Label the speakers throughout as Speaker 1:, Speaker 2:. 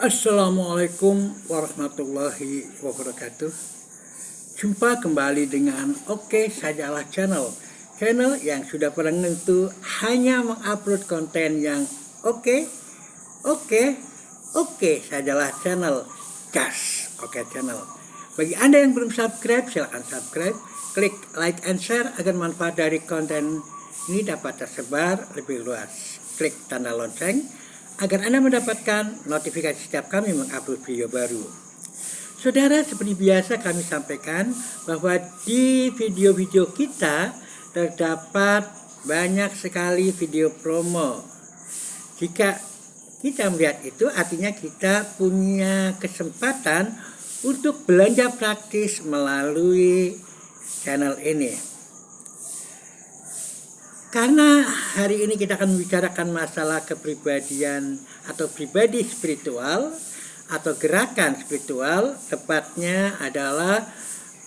Speaker 1: Assalamualaikum warahmatullahi wabarakatuh. Jumpa kembali dengan Oke Sajalah Channel. Channel yang sudah pernah tentu hanya mengupload konten yang oke sajalah channel. Gas Oke Channel. Bagi Anda yang belum subscribe, silahkan subscribe, klik like and share agar manfaat dari konten ini dapat tersebar lebih luas. Klik tanda lonceng agar Anda mendapatkan notifikasi setiap kami mengupload video baru. Saudara, seperti biasa kami sampaikan bahwa di video-video kita terdapat banyak sekali video promo. Jika kita melihat itu, artinya kita punya kesempatan untuk belanja praktis melalui channel ini. Karena hari ini kita akan membicarakan masalah kepribadian atau pribadi spiritual atau gerakan spiritual, tepatnya adalah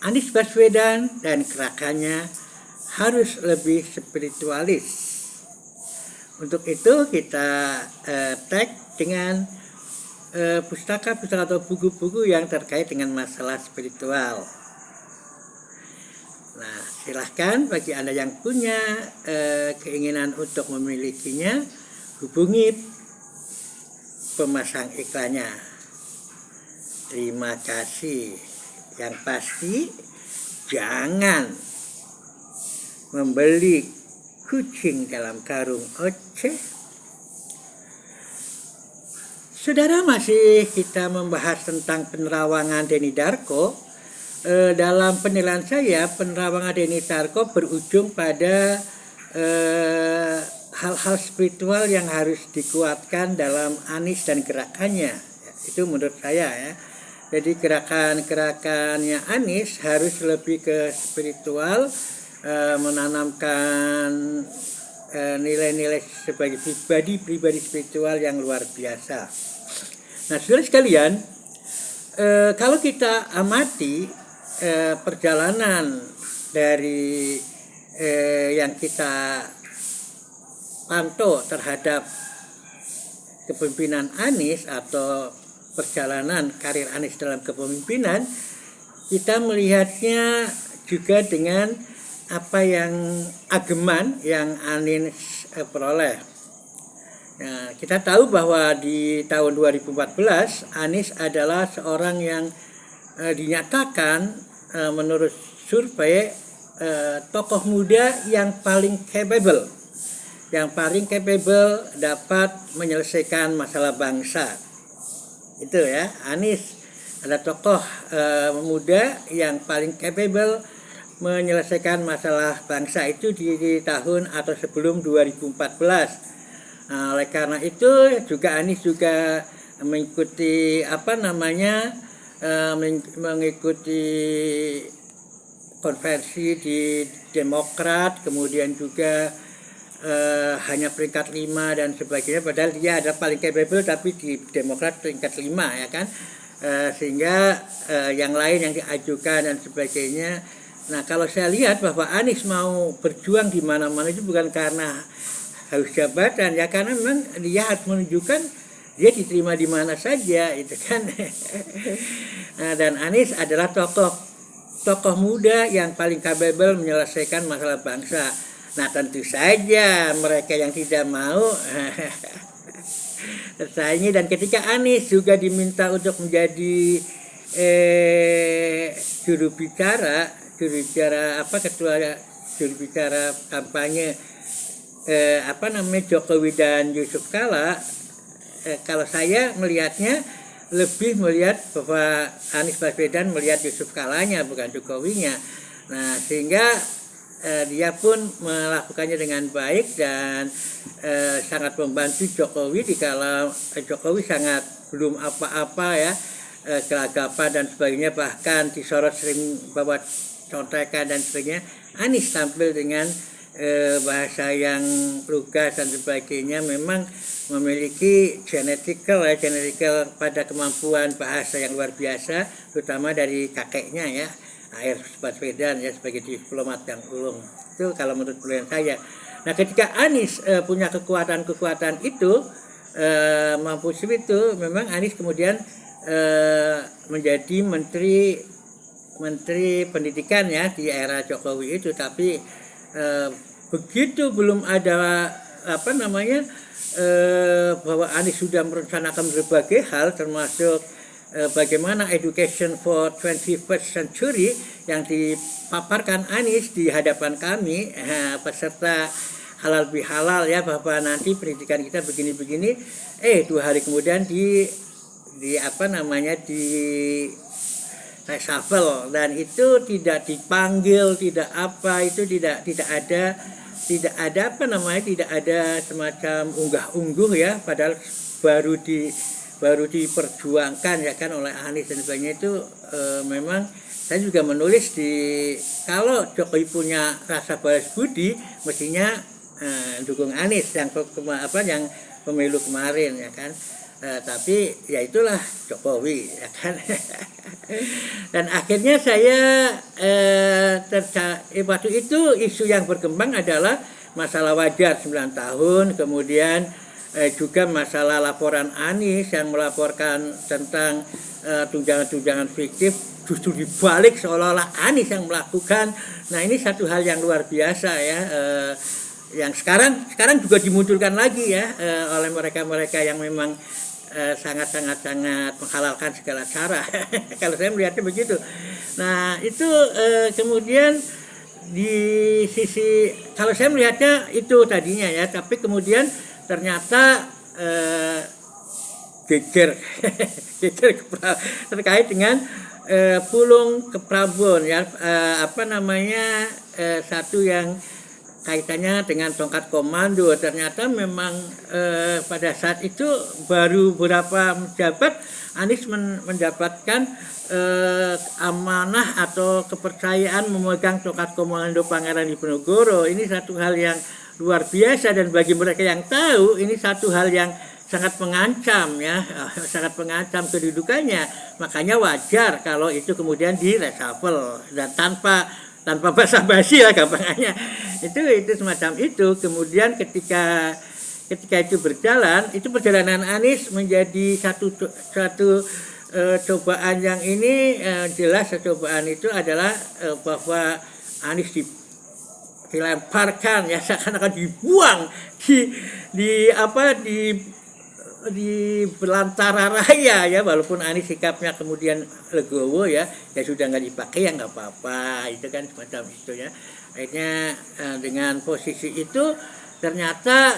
Speaker 1: Anies Baswedan dan gerakannya harus lebih spiritualis. Untuk itu kita tag dengan pustaka-pustaka atau buku-buku yang terkait dengan masalah spiritual. Nah, silahkan bagi Anda yang punya keinginan untuk memilikinya, hubungi pemasang iklannya. Terima kasih. Yang pasti jangan membeli kucing dalam karung oceh. Saudara, masih kita membahas tentang penerawangan Denny Darko. Dalam penilaian saya, penerawangan Denny Darko berujung pada hal-hal spiritual yang harus dikuatkan dalam Anies dan gerakannya. Itu menurut saya ya. Jadi gerakannya Anies harus lebih ke spiritual, menanamkan nilai-nilai sebagai pribadi spiritual yang luar biasa. Nah, saudara sekalian, kalau kita amati perjalanan dari yang kita pantau terhadap kepemimpinan Anies atau perjalanan karir Anies dalam kepemimpinan, kita melihatnya juga dengan apa yang ageman yang Anies peroleh. Nah, kita tahu bahwa di tahun 2014 Anies adalah seorang yang dinyatakan menurut survei tokoh muda yang paling capable dapat menyelesaikan masalah bangsa. Itu ya, Anies adalah tokoh muda yang paling capable menyelesaikan masalah bangsa itu di tahun atau sebelum 2014. Nah, oleh karena itu juga Anies juga mengikuti mengikuti konversi di Demokrat, kemudian juga hanya peringkat 5 dan sebagainya, padahal dia ada paling capable tapi di Demokrat peringkat 5 ya kan, sehingga yang lain yang diajukan dan sebagainya. Nah, kalau saya lihat bahwa Anies mau berjuang di mana-mana itu bukan karena haus jabatan ya, karena memang dia harus menunjukkan dia diterima di mana saja itu kan. Nah, dan Anies adalah tokoh muda yang paling capable menyelesaikan masalah bangsa. Nah, tentu saja mereka yang tidak mau tersaingi, dan ketika Anies juga diminta untuk menjadi ketua jurubicara kampanye Jokowi dan Yusuf Kala, kalau saya melihatnya lebih melihat bahwa Anies Baswedan melihat Yusuf Kalanya bukan Jokowinya. Nah, sehingga dia pun melakukannya dengan baik dan sangat membantu Jokowi dikala Jokowi sangat belum apa-apa ya, gelagapan dan sebagainya, bahkan disorot sering bawa contekan dan sebagainya. Anies tampil dengan bahasa yang lugas dan sebagainya, memang memiliki genetikal pada kemampuan bahasa yang luar biasa, terutama dari kakeknya ya, Anies Baswedan ya, sebagai diplomat yang ulung. Itu kalau menurut penilaian saya. Nah, ketika Anies punya kekuatan itu, mampu itu, memang Anies kemudian menjadi menteri pendidikan ya di era Jokowi itu. Tapi begitu belum ada bahwa Anies sudah merencanakan berbagai hal, termasuk bagaimana education for 21st century yang dipaparkan Anies di hadapan kami peserta halal bihalal ya, bahwa nanti pendidikan kita begini-begini. 2 hari kemudian di reshuffle, dan itu tidak dipanggil, tidak ada semacam unggah-ungguh ya, padahal baru diperjuangkan ya kan oleh Anies dan sebagainya. Itu memang saya juga menulis kalau Jokowi punya rasa balas budi, mestinya dukung Anies yang pemilu kemarin ya kan. Tapi ya itulah Jokowi ya kan. Dan akhirnya saya waktu itu isu yang berkembang adalah masalah wajar 9 tahun, kemudian juga masalah laporan Anies yang melaporkan tentang tunjangan-tunjangan fiktif justru dibalik seolah-olah Anies yang melakukan. Nah, ini satu hal yang luar biasa ya, yang sekarang juga dimunculkan lagi ya oleh mereka yang memang sangat menghalalkan segala cara. Kalau saya melihatnya begitu. Nah, itu kemudian di sisi, kalau saya melihatnya itu tadinya ya, tapi kemudian ternyata geger terkait dengan pulung ke Prabon ya, satu yang kaitannya dengan tongkat komando. Ternyata memang pada saat itu baru beberapa menjabat Anies mendapatkan amanah atau kepercayaan memegang tongkat komando Pangeran Diponegoro. Ini satu hal yang luar biasa, dan bagi mereka yang tahu ini satu hal yang sangat mengancam ya, sangat mengancam kedudukannya. Makanya wajar kalau itu kemudian di reshuffle dan tanpa basa-basi lah gampangnya. Itu semacam itu. Kemudian ketika itu berjalan, itu perjalanan Anies menjadi satu cobaan yang ini jelas. Cobaan itu belakang bahwa Anies dilemparkan ya, seakan-akan dibuang di belantara raya ya, walaupun Anies sikapnya kemudian legowo ya sudah nggak dipakai ya nggak apa-apa, itu kan semacam itu ya. Akhirnya dengan posisi itu ternyata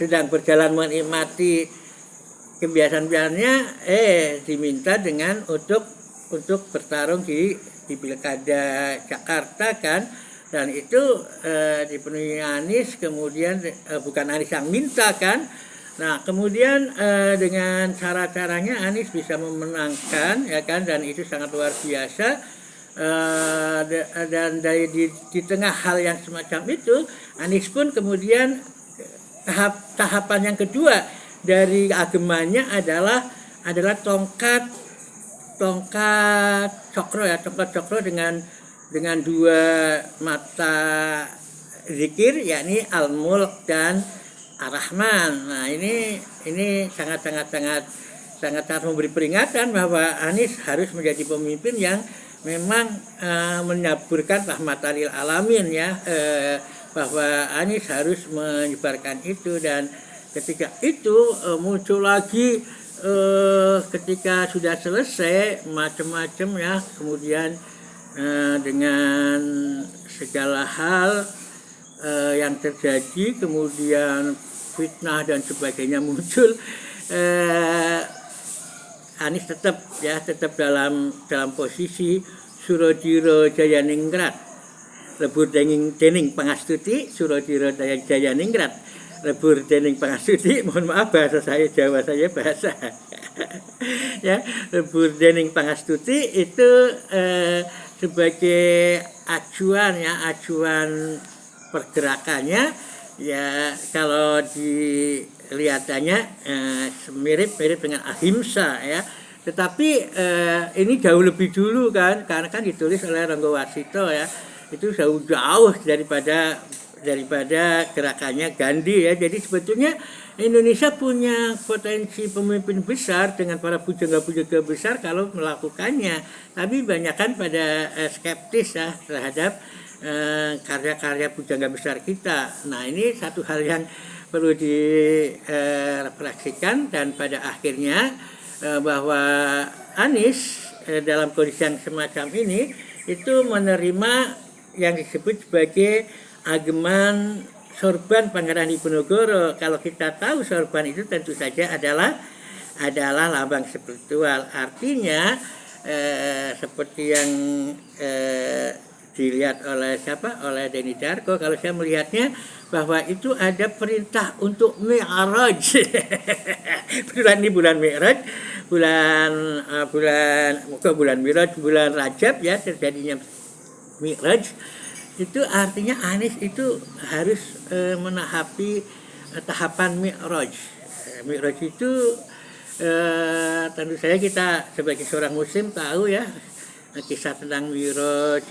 Speaker 1: sedang berjalan menikmati kebiasaan-biasaannya diminta dengan untuk bertarung di Pilkada Jakarta kan. Dan itu dipenuhi Anies, kemudian bukan Anies yang minta kan. Nah, kemudian dengan cara-caranya Anies bisa memenangkan ya kan, dan itu sangat luar biasa. Dan di tengah hal yang semacam itu, Anies pun kemudian tahapan yang kedua dari agemanya adalah tongkat cokro dengan 2 mata zikir, yakni Al-Mulk dan Ar-Rahman. Nah, ini sangat memberi peringatan bahwa Anies harus menjadi pemimpin yang memang menaburkan rahmatan lil alamin ya, bahwa Anies harus menyebarkan itu. Dan ketika itu muncul lagi ketika sudah selesai macam-macam ya, kemudian dengan segala hal yang terjadi, kemudian fitnah dan sebagainya muncul, Anies tetap dalam posisi Surodiro Jayaningrat, lebur dening pangastuti, Surodiro Jayaningrat, lebur dening pangastuti. Mohon maaf bahasa saya Jawa, saya bahasa ya, lebur dening pangastuti itu sebagai acuan pergerakannya ya, kalau dilihatannya mirip dengan ahimsa ya, tetapi ini jauh lebih dulu kan, karena kan ditulis oleh Ronggo Warsito ya, itu jauh daripada daripada gerakannya Gandhi ya. Jadi sebetulnya Indonesia punya potensi pemimpin besar dengan para pujangga-pujangga besar kalau melakukannya. Tapi banyakkan pada skeptis ya terhadap karya-karya pujangga besar kita. Nah, ini satu hal yang perlu direfleksikan, dan pada akhirnya bahwa Anies dalam kondisi yang semacam ini itu menerima yang disebut sebagai ageman sorban Pangeran Diponegoro. Kalau kita tahu sorban itu tentu saja adalah lambang spiritual. Artinya seperti yang dilihat oleh oleh Denny Darko, kalau saya melihatnya bahwa itu ada perintah untuk Mi'raj. Bulan ini bulan Mi'raj, bulan Mi'raj, bulan Rajab ya, terjadinya Mi'raj. Itu artinya Anies itu harus menahapi tahapan Mi'raj. Mi'raj itu tentu saja kita sebagai seorang muslim tahu ya, kisah tentang Mi'raj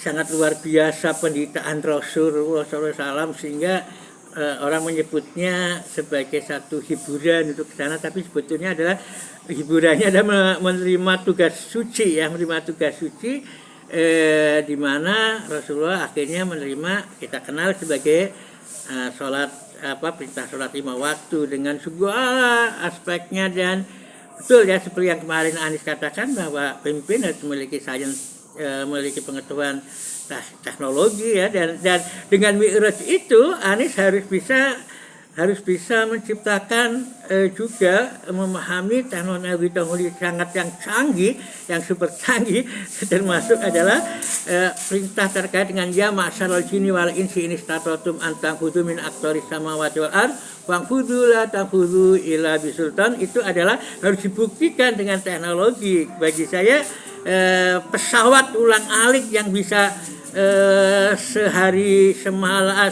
Speaker 1: sangat luar biasa penderitaan Rasulullah SAW, sehingga orang menyebutnya sebagai satu hiburan untuk ke sana, tapi sebetulnya adalah hiburannya adalah menerima tugas suci ya, menerima tugas suci di mana Rasulullah akhirnya menerima, kita kenal sebagai perintah sholat 5 waktu dengan segala aspeknya. Dan betul ya, seperti yang kemarin Anies katakan bahwa pemimpin harus memiliki sains, memiliki pengetahuan teknologi ya, dan dengan Mi'raj itu Anies harus bisa menciptakan juga memahami teknologi sangat yang canggih, yang super canggih, termasuk adalah perintah terkait dengan ya ma'syaral jinni wal insi in istata'tum an tanfudzu min aqtaris samawati wal ardh wa'khudzu la tanfudzu illa bisultan. Itu adalah harus dibuktikan dengan teknologi. Bagi saya pesawat ulang-alik yang bisa sehari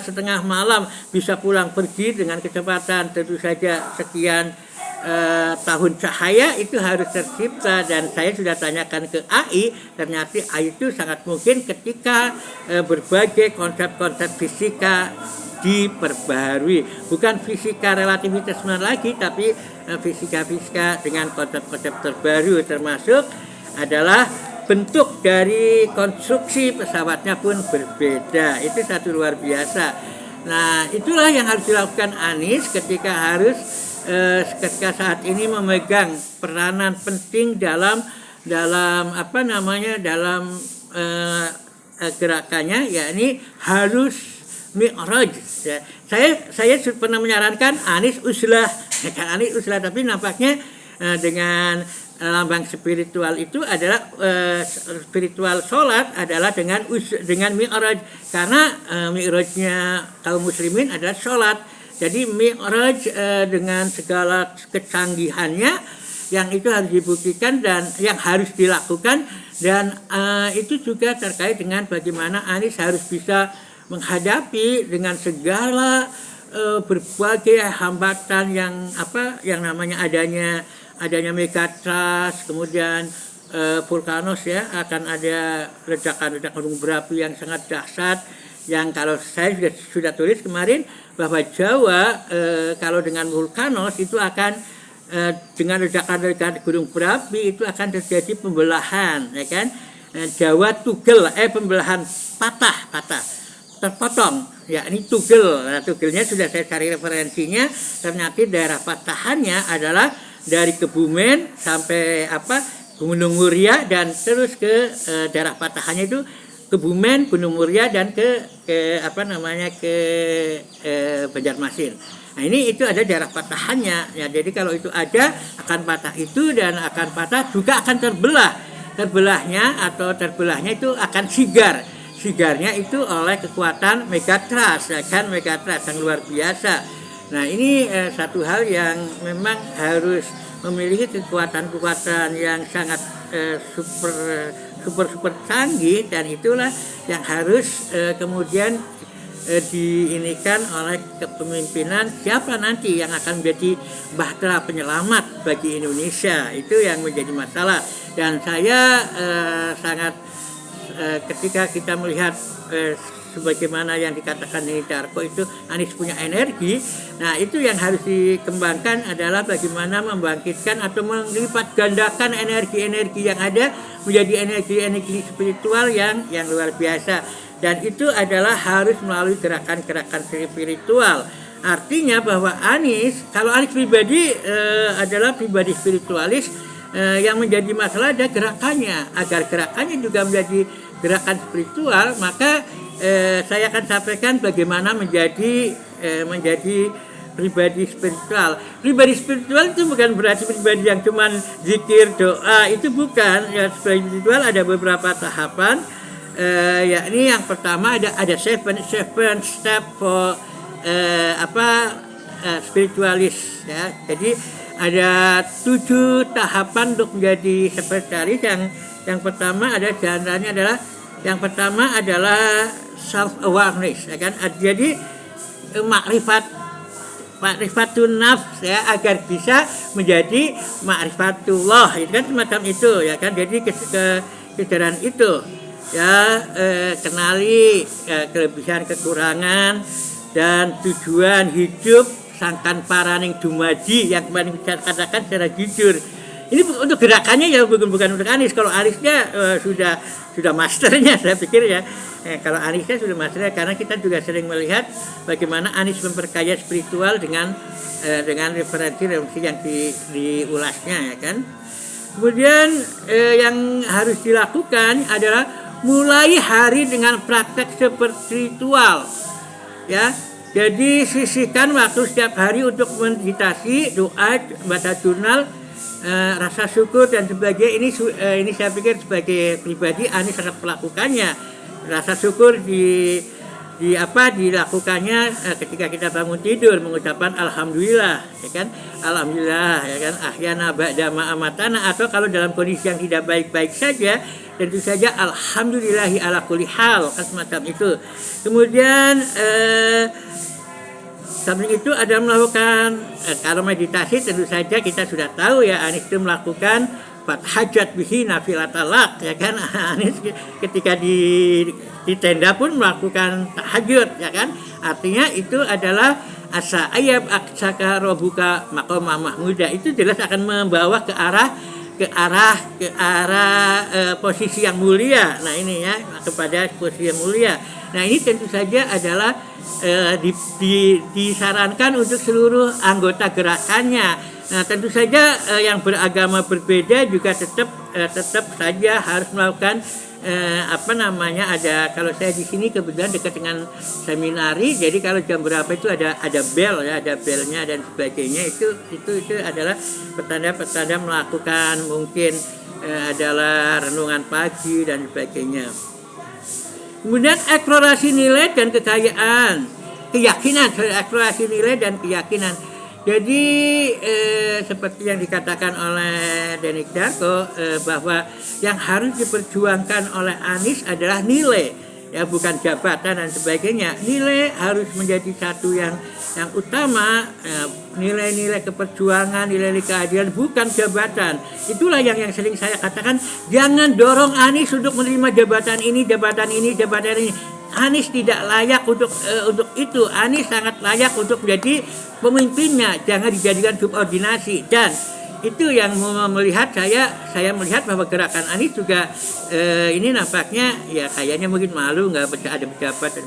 Speaker 1: setengah malam bisa pulang pergi dengan kecepatan tentu saja sekian tahun cahaya, itu harus tercipta. Dan saya sudah tanyakan ke AI, ternyata AI itu sangat mungkin ketika berbagai konsep-konsep fisika diperbarui, bukan fisika relativitas lagi, tapi fisika dengan konsep-konsep terbaru, termasuk adalah bentuk dari konstruksi pesawatnya pun berbeda. Itu satu luar biasa. Nah, itulah yang harus dilakukan Anies ketika saat ini memegang peranan penting dalam gerakannya, yakni harus Mi'raj. Ya, saya pernah menyarankan Anies uzlah, tapi nampaknya dengan lambang spiritual itu adalah spiritual sholat adalah dengan Mi'raj, karena Mi'rajnya kaum muslimin adalah sholat. Jadi Mi'raj dengan segala kecanggihannya yang itu harus dibuktikan dan yang harus dilakukan, dan itu juga terkait dengan bagaimana Anies harus bisa menghadapi dengan segala berbagai hambatan yang namanya adanya megatrust, kemudian vulkanos ya, akan ada ledakan gunung berapi yang sangat dahsyat, yang kalau saya sudah tulis kemarin bahwa Jawa kalau dengan vulkanos itu akan dengan ledakan gunung berapi itu akan terjadi pembelahan ya kan, Jawa tugel pembelahan patah terpotong, ya ini tugel. Nah, tugelnya sudah saya cari referensinya, ternyata daerah patahannya adalah dari Kebumen sampai Gunung Muria, dan terus ke daerah patahannya itu Kebumen, Gunung Muria, dan ke Banjarmasin. Nah, itu ada daerah patahannya ya. Jadi kalau itu ada akan patah itu, dan akan patah juga akan terbelahnya itu akan sigarnya itu oleh kekuatan megatrust ya kan, megatrust yang luar biasa. Nah, ini satu hal yang memang harus memiliki kekuatan yang sangat super canggih, dan itulah yang harus kemudian diinikan oleh kepemimpinan siapa nanti yang akan menjadi bahtera penyelamat bagi Indonesia. Itu yang menjadi masalah, dan saya sangat ketika kita melihat sebagaimana yang dikatakan Denny Darko itu Anies punya energi. Nah, itu yang harus dikembangkan adalah bagaimana membangkitkan atau melipat gandakan energi-energi yang ada menjadi energi-energi spiritual yang luar biasa. Dan itu adalah harus melalui gerakan-gerakan spiritual. Artinya bahwa Anies, kalau Anies pribadi adalah pribadi spiritualis, yang menjadi masalah ada gerakannya. Agar gerakannya juga menjadi gerakan spiritual, maka saya akan sampaikan bagaimana menjadi pribadi spiritual. Pribadi spiritual itu bukan berarti pribadi yang cuman zikir, doa, itu bukan. Ya, spiritual ada beberapa tahapan, yakni yang pertama ada seven step for spiritualis, ya. Jadi ada 7 tahapan untuk menjadi spiritualis. Yang pertama yang pertama adalah self awareness, ya kan. Jadi ma'rifatun nafs, ya, agar bisa menjadi ma'rifatullah, itu kan semacam itu, ya kan. Jadi kesadaran itu, ya, kenali kelebihan kekurangan dan tujuan hidup sangkan paraning dumadi yang kemarin bisa katakan secara jujur. Ini untuk gerakannya ya bukan untuk Anies. Kalau Aniesnya sudah masternya, saya pikir ya. Kalau Aniesnya sudah masternya, karena kita juga sering melihat bagaimana Anies memperkaya spiritual dengan referensi yang diulasnya, ya kan. Kemudian yang harus dilakukan adalah mulai hari dengan praktek spiritual, ya. Jadi sisihkan waktu setiap hari untuk meditasi, doa, baca jurnal, rasa syukur dan sebagainya. Ini saya pikir sebagai pribadi Anies sangat melakukannya. Rasa syukur dilakukannya ketika kita bangun tidur, mengucapkan alhamdulillah, ya kan, alhamdulillah, ya kan, ahyana ba'da ma amatana. Atau kalau dalam kondisi yang tidak baik-baik saja, tentu saja alhamdulillahi ala kulli hal, kan semacam itu. Kemudian samping itu ada melakukan kalau meditasi, tentu saja kita sudah tahu ya, Anies itu melakukan fathajat bihi nafilatalak, ya kan. Anies ketika di tenda pun melakukan tahajud, ya kan. Artinya itu adalah asa ayab aksaka robuka maqama mahmuda. Itu jelas akan membawa ke arah posisi yang mulia. Nah, ini ya, kepada posisi yang mulia. Nah, ini tentu saja adalah disarankan untuk seluruh anggota gerakannya. Nah, tentu saja yang beragama berbeda juga tetap saja harus melakukan ada, kalau saya di sini kebetulan dekat dengan seminari, jadi kalau jam berapa itu ada bel, ya, ada belnya dan sebagainya. Itu adalah petanda melakukan mungkin adalah renungan pagi dan sebagainya. Kemudian eksplorasi nilai dan eksplorasi nilai dan keyakinan. Jadi seperti yang dikatakan oleh Denny Darko, bahwa yang harus diperjuangkan oleh Anies adalah nilai, ya, bukan jabatan dan sebagainya. Nilai harus menjadi satu yang utama, nilai-nilai keperjuangan, nilai keadilan, bukan jabatan. Itulah yang sering saya katakan, jangan dorong Anies untuk menerima jabatan ini. Anies tidak layak untuk itu. Anies sangat layak untuk menjadi pemimpinnya, jangan dijadikan subordinasi. Dan itu yang saya melihat bahwa gerakan Anies juga ini nampaknya ya kayaknya mungkin malu nggak ada pejabat,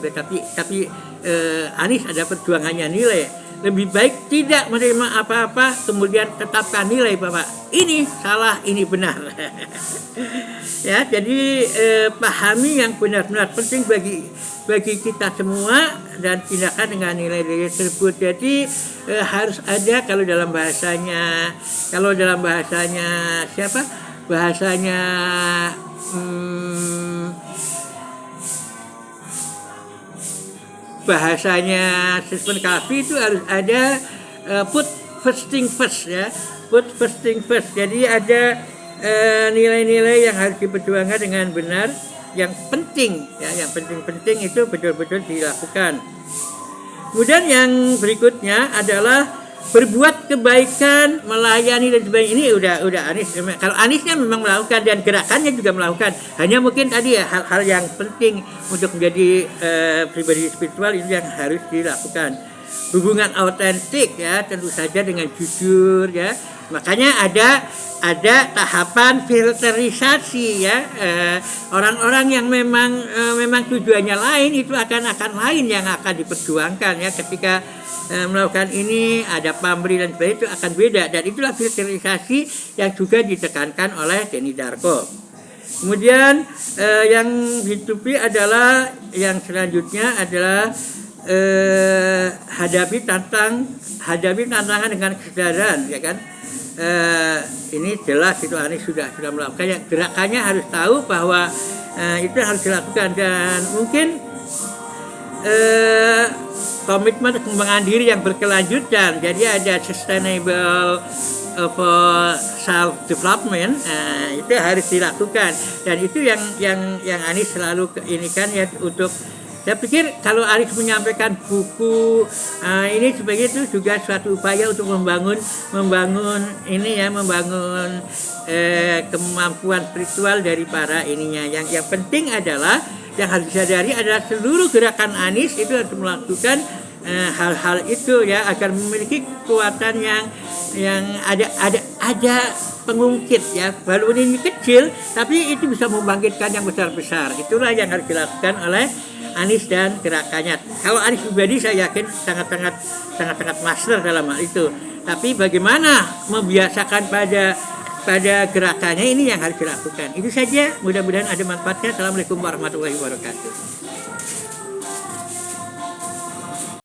Speaker 1: tapi Anies ada perjuangannya nilai. Lebih baik tidak menerima apa-apa, kemudian tetapkan nilai bahwa ini salah, ini benar. Ya, jadi pahami yang benar-benar penting bagi kita semua dan tindakan dengan nilai-nilai tersebut. Jadi harus ada, kalau dalam bahasanya siapa? Bahasanya Stephen Covey itu harus ada put first thing first, ya. Put first thing first. Jadi ada nilai-nilai yang harus diperjuangkan dengan benar, yang penting, ya, yang penting itu betul-betul dilakukan. Kemudian yang berikutnya adalah berbuat kebaikan, melayani dan sebagainya, ini udah Anies. Kalau Aniesnya memang melakukan dan gerakannya juga melakukan, hanya mungkin tadi ya hal-hal yang penting untuk menjadi pribadi spiritual itu yang harus dilakukan. Hubungan autentik ya, tentu saja dengan jujur ya. Makanya ada tahapan filterisasi ya. Orang-orang yang memang tujuannya lain itu akan lain yang akan diperjuangkan ya. Ketika melakukan ini ada pamrih dan sebagainya, itu akan beda, dan itulah filterisasi yang juga ditekankan oleh Denny Darko. Kemudian yang ditutupi adalah yang selanjutnya adalah hadapi tantangan dengan kesadaran ya kan. Ini jelas itu Anies sudah melakukan, yang gerakannya harus tahu bahwa itu harus dilakukan, dan mungkin komitmen pengembangan diri yang berkelanjutan. Jadi ada sustainable self development, itu harus dilakukan, dan itu yang Anies selalu ini kan ya. Untuk saya pikir kalau Anies menyampaikan buku ini sebagai itu juga suatu upaya untuk membangun ini ya, membangun kemampuan spiritual dari para ininya. Yang penting adalah yang harus disadari adalah seluruh gerakan Anies itu harus melakukan hal-hal itu ya, agar memiliki kekuatan yang ada pengungkit ya. Balon ini kecil tapi itu bisa membangkitkan yang besar-besar. Itulah yang harus dilakukan oleh Anies dan gerakannya. Kalau Anies pribadi saya yakin sangat master dalam hal itu. Tapi bagaimana membiasakan pada gerakannya, ini yang harus dilakukan. Itu saja, mudah-mudahan ada manfaatnya. Assalamualaikum warahmatullahi wabarakatuh.